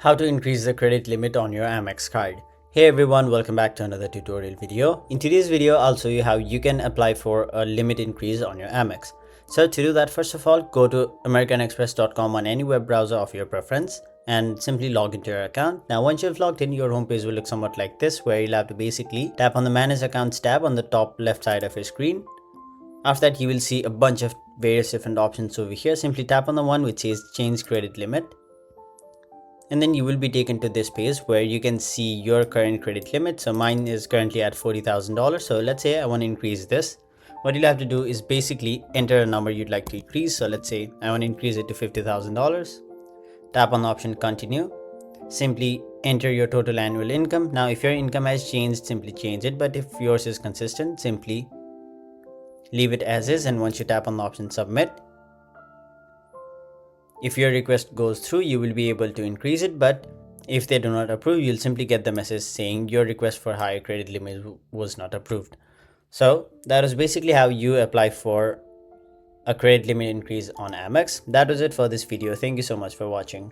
How to increase the credit limit on your Amex card. Hey everyone, welcome back to another tutorial video. In today's video, I'll show you how you can apply for a limit increase on your Amex. So to do that, first of all, go to americanexpress.com on any web browser of your preference and simply log into your account. Now, once you've logged in, your homepage will look somewhat like this, where you'll have to basically tap on the Manage Accounts tab on the top left side of your screen. After that, you will see a bunch of various different options over here. Simply tap on the one which says Change Credit Limit. And then you will be taken to this page where you can see your current credit limit. So mine is currently at $40,000. So let's say I want to increase this. What you'll have to do is basically enter a number you'd like to increase. So let's say I want to increase it to $50,000. Tap on the option Continue. Simply enter your total annual income. Now, if your income has changed, simply change it. But if yours is consistent, simply leave it as is. And once you tap on the option Submit, if your request goes through, you will be able to increase it, but if they do not approve, you'll simply get the message saying your request for higher credit limit was not approved. So that is basically how you apply for a credit limit increase on Amex. That was it for this video. Thank you so much for watching.